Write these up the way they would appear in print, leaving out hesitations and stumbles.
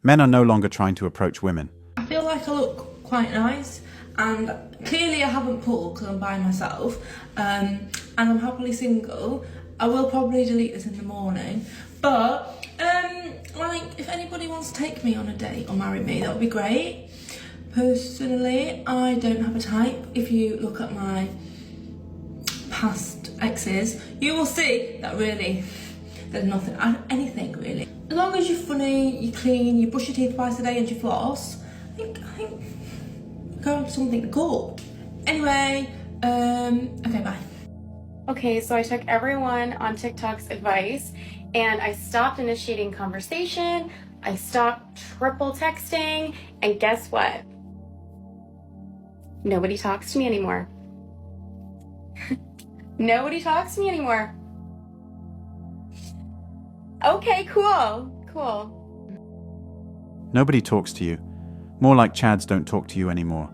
Men are no longer trying to approach women. I feel like I look quite nice, and clearly I haven't pulled because I'm by myself, and I'm happily single. I will probably delete this in the morning, but like, if anybody wants to take me on a date or marry me, that would be great. Personally, I don't have a type. If you look at my past exes, you will see that really there's nothing, anything really. As long as you're funny, you're clean, you brush your teeth twice a day and you floss, I think go on to something cool. Anyway, okay, bye. Okay, so I took everyone on TikTok's advice and I stopped initiating conversation, I stopped triple texting, and guess what? Nobody talks to me anymore. Nobody talks to me anymore. Okay, cool. Nobody talks to you. More like Chads don't talk to you anymore.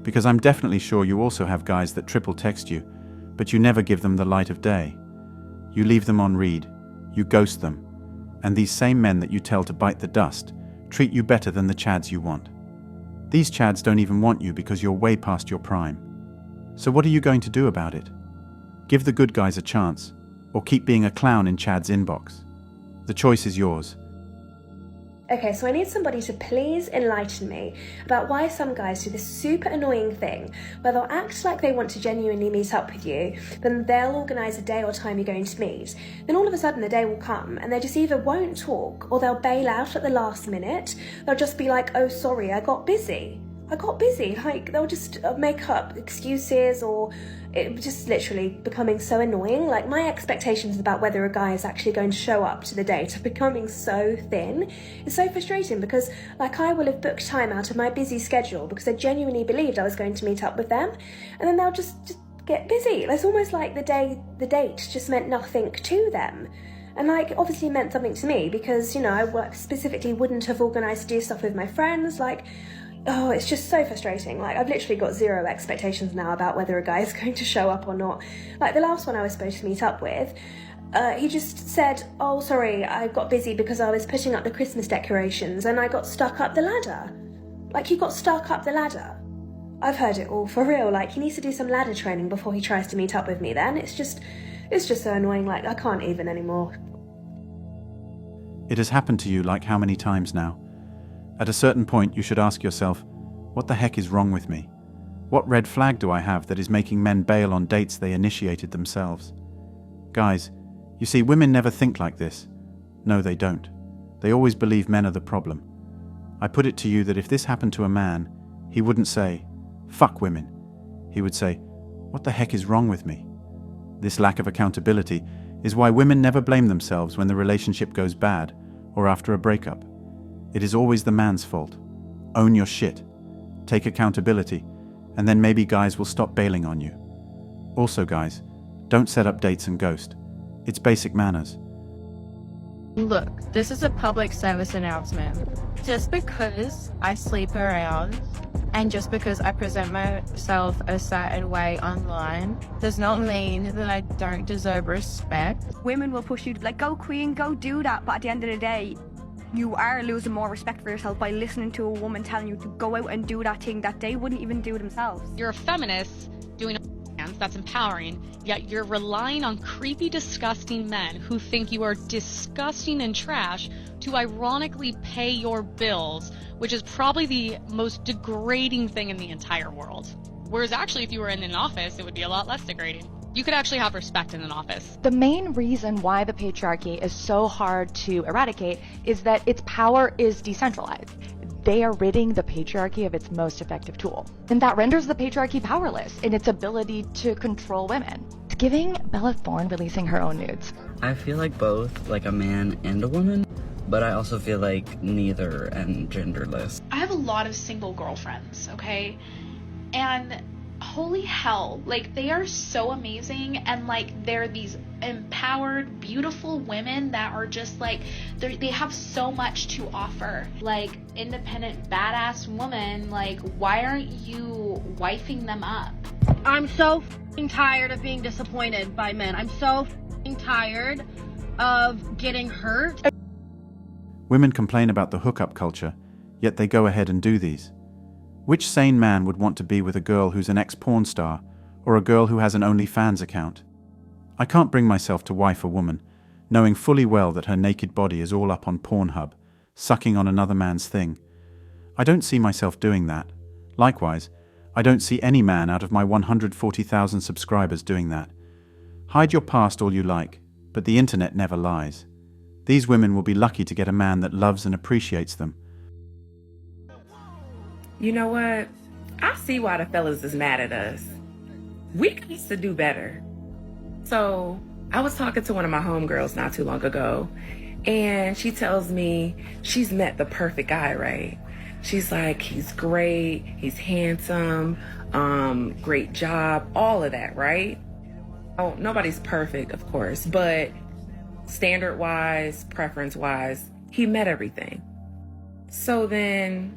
Because I'm definitely sure you also have guys that triple text you, but you never give them the light of day. You leave them on read, you ghost them, and these same men that you tell to bite the dust treat you better than the Chads you want. These Chads don't even want you because you're way past your prime. So what are you going to do about it? Give the good guys a chance, or keep being a clown in Chad's inbox. The choice is yours. Okay, so I need somebody to please enlighten me about why some guys do this super annoying thing where they'll act like they want to genuinely meet up with you, then they'll organise a day or time you're going to meet. Then all of a sudden the day will come and they just either won't talk or they'll bail out at the last minute. They'll just be like, oh sorry, I got busy. Like they'll just make up excuses, or it just literally becoming so annoying. Like, my expectations about whether a guy is actually going to show up to the date are becoming so thin. It's so frustrating because, like, I will have booked time out of my busy schedule because I genuinely believed I was going to meet up with them, and then they'll just get busy. It's almost like the date just meant nothing to them. And, like, obviously it meant something to me because, you know, I specifically wouldn't have organised to do stuff with my friends. Like, oh, it's just so frustrating. Like, I've literally got zero expectations now about whether a guy is going to show up or not. Like, the last one I was supposed to meet up with, he just said, oh, sorry, I got busy because I was putting up the Christmas decorations and I got stuck up the ladder. Like, he got stuck up the ladder. I've heard it all, for real. Like, he needs to do some ladder training before he tries to meet up with me then. It's just so annoying. Like, I can't even anymore. It has happened to you like how many times now? At a certain point, you should ask yourself, what the heck is wrong with me? What red flag do I have that is making men bail on dates they initiated themselves? Guys, you see, women never think like this. No, they don't. They always believe men are the problem. I put it to you that if this happened to a man, he wouldn't say, fuck women. He would say, what the heck is wrong with me? This lack of accountability is why women never blame themselves when the relationship goes bad or after a breakup. It is always the man's fault. Own your shit. Take accountability, and then maybe guys will stop bailing on you. Also, guys, don't set up dates and ghost. It's basic manners. Look, this is a public service announcement. Just because I sleep around and just because I present myself a certain way online does not mean that I don't deserve respect. Women will push you like, go queen, go do that, but at the end of the day, you are losing more respect for yourself by listening to a woman telling you to go out and do that thing that they wouldn't even do themselves. You're a feminist doing a dance that's empowering, yet you're relying on creepy, disgusting men who think you are disgusting and trash to ironically pay your bills, which is probably the most degrading thing in the entire world. Whereas actually, if you were in an office, it would be a lot less degrading. You could actually have respect in an office. The main reason why the patriarchy is so hard to eradicate is that its power is decentralized. They are ridding the patriarchy of its most effective tool. And that renders the patriarchy powerless in its ability to control women. It's giving Bella Thorne releasing her own nudes. I feel like both, like a man and a woman, but I also feel like neither and genderless. I have a lot of single girlfriends, okay? And holy hell, like, they are so amazing, and like, they're these empowered, beautiful women that are just like, they have so much to offer. Like, independent, badass woman, like, why aren't you wifing them up? I'm so f***ing tired of being disappointed by men. I'm so f***ing tired of getting hurt. Women complain about the hookup culture, yet they go ahead and do these. Which sane man would want to be with a girl who's an ex-porn star or a girl who has an OnlyFans account? I can't bring myself to wife a woman, knowing fully well that her naked body is all up on Pornhub, sucking on another man's thing. I don't see myself doing that. Likewise, I don't see any man out of my 140,000 subscribers doing that. Hide your past all you like, but the internet never lies. These women will be lucky to get a man that loves and appreciates them. You know what? I see why the fellas is mad at us. We used to do better. So I was talking to one of my homegirls not too long ago, and she tells me she's met the perfect guy, right? She's like, he's great, he's handsome, great job, all of that, right? Oh, nobody's perfect, of course, but standard-wise, preference-wise, he met everything. So then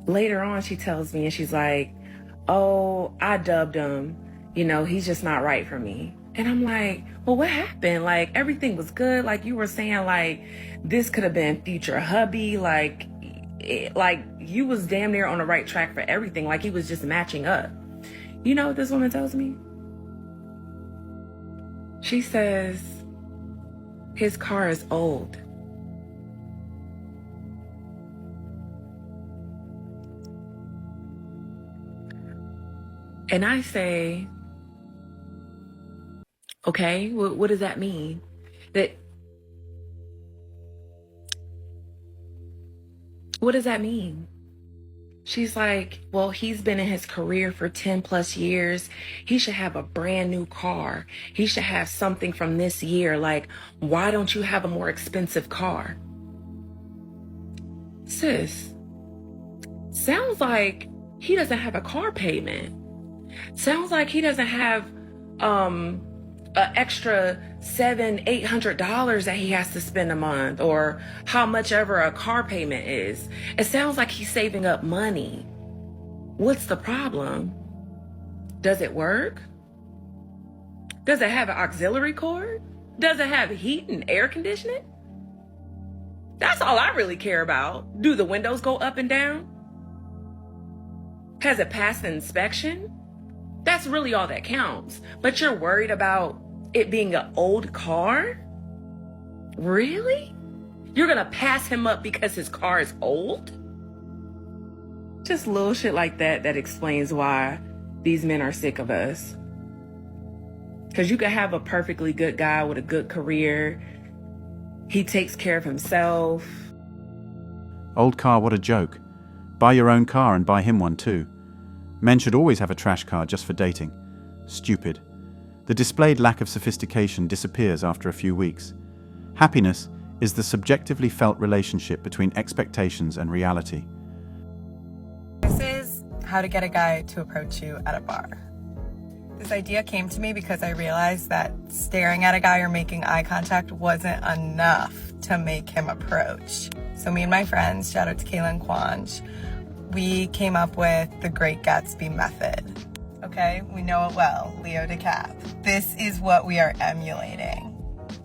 later on, she tells me, and she's like, oh, I dubbed him. You know, he's just not right for me. And I'm like, well, what happened? Like, everything was good. Like, you were saying, like, this could have been future hubby. Like you was damn near on the right track for everything. Like, he was just matching up. You know what this woman tells me? She says, his car is old. And I say, okay, what does that mean? What does that mean? She's like, well, he's been in his career for 10 plus years. He should have a brand new car. He should have something from this year. Like, why don't you have a more expensive car? Sis, sounds like he doesn't have a car payment. Sounds like he doesn't have an extra $700-800 that he has to spend a month, or how much ever a car payment is. It sounds like he's saving up money. What's the problem? Does it work? Does it have an auxiliary cord? Does it have heat and air conditioning? That's all I really care about. Do the windows go up and down? Has it passed the inspection? That's really all that counts. But you're worried about it being an old car? Really? You're gonna pass him up because his car is old? Just little shit like that explains why these men are sick of us. Because you could have a perfectly good guy with a good career. He takes care of himself. Old car, what a joke. Buy your own car and buy him one too. Men should always have a trash car just for dating. Stupid. The displayed lack of sophistication disappears after a few weeks. Happiness is the subjectively felt relationship between expectations and reality. This is how to get a guy to approach you at a bar. This idea came to me because I realized that staring at a guy or making eye contact wasn't enough to make him approach. So me and my friends, shout out to Kayla and Kwanj, we came up with the Great Gatsby method. Okay, we know it well, Leo DeCap. This is what we are emulating.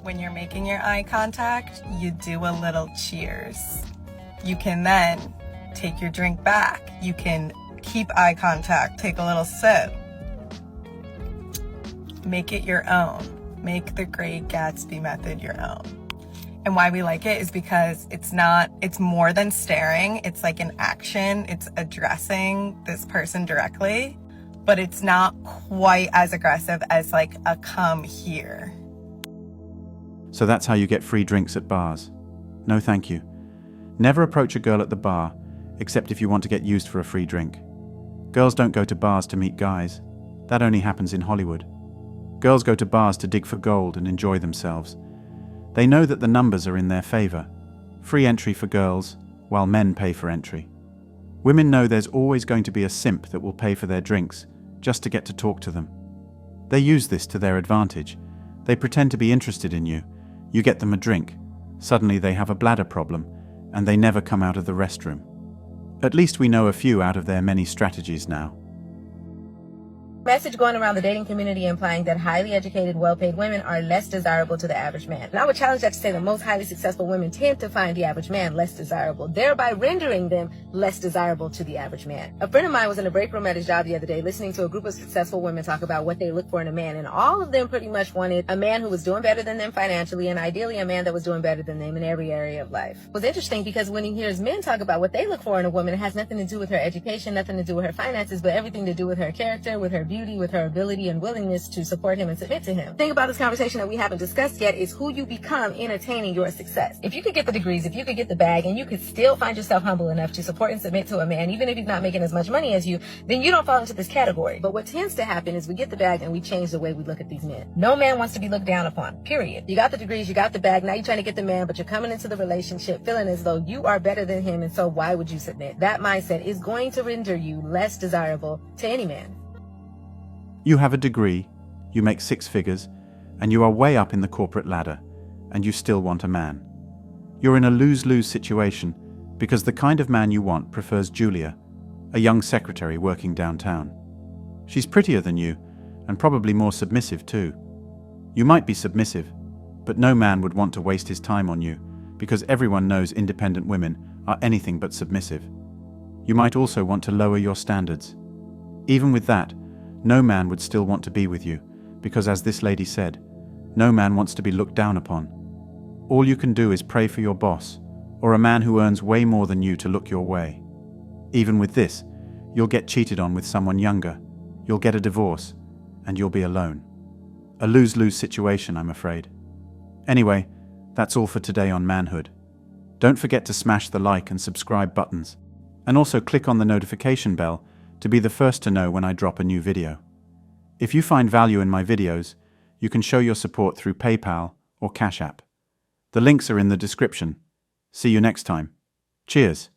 When you're making your eye contact, you do a little cheers. You can then take your drink back. You can keep eye contact, take a little sip. Make it your own. Make the Great Gatsby method your own. And why we like it is because it's more than staring. It's like an action. It's addressing this person directly, but it's not quite as aggressive as like a come here. So that's how you get free drinks at bars. No thank you. Never approach a girl at the bar, except if you want to get used for a free drink. Girls don't go to bars to meet guys. That only happens in Hollywood. Girls go to bars to dig for gold and enjoy themselves. They know that the numbers are in their favor. Free entry for girls, while men pay for entry. Women know there's always going to be a simp that will pay for their drinks, just to get to talk to them. They use this to their advantage. They pretend to be interested in you. You get them a drink. Suddenly they have a bladder problem, and they never come out of the restroom. At least we know a few out of their many strategies now. Message going around the dating community implying that highly educated, well-paid women are less desirable to the average man. And I would challenge that to say that most highly successful women tend to find the average man less desirable, thereby rendering them less desirable to the average man. A friend of mine was in a break room at his job the other day listening to a group of successful women talk about what they look for in a man, and all of them pretty much wanted a man who was doing better than them financially, and ideally a man that was doing better than them in every area of life. It was interesting because when he hears men talk about what they look for in a woman, it has nothing to do with her education, nothing to do with her finances, but everything to do with her character, with her beauty, with her ability and willingness to support him and submit to him. The thing about this conversation that we haven't discussed yet is who you become in attaining your success. If you could get the degrees, if you could get the bag, and you could still find yourself humble enough to support and submit to a man, even if he's not making as much money as you, then you don't fall into this category. But what tends to happen is we get the bag and we change the way we look at these men. No man wants to be looked down upon, period. You got the degrees, you got the bag, now you're trying to get the man, but you're coming into the relationship feeling as though you are better than him, and so why would you submit? That mindset is going to render you less desirable to any man. You have a degree, you make 6 figures, and you are way up in the corporate ladder, and you still want a man. You're in a lose-lose situation because the kind of man you want prefers Julia, a young secretary working downtown. She's prettier than you, and probably more submissive too. You might be submissive, but no man would want to waste his time on you because everyone knows independent women are anything but submissive. You might also want to lower your standards. Even with that, no man would still want to be with you, because as this lady said, no man wants to be looked down upon. All you can do is pray for your boss, or a man who earns way more than you to look your way. Even with this, you'll get cheated on with someone younger, you'll get a divorce, and you'll be alone. A lose-lose situation, I'm afraid. Anyway, that's all for today on Manhood. Don't forget to smash the like and subscribe buttons, and also click on the notification bell to be the first to know when I drop a new video. If you find value in my videos, you can show your support through PayPal or Cash App. The links are in the description. See you next time. Cheers.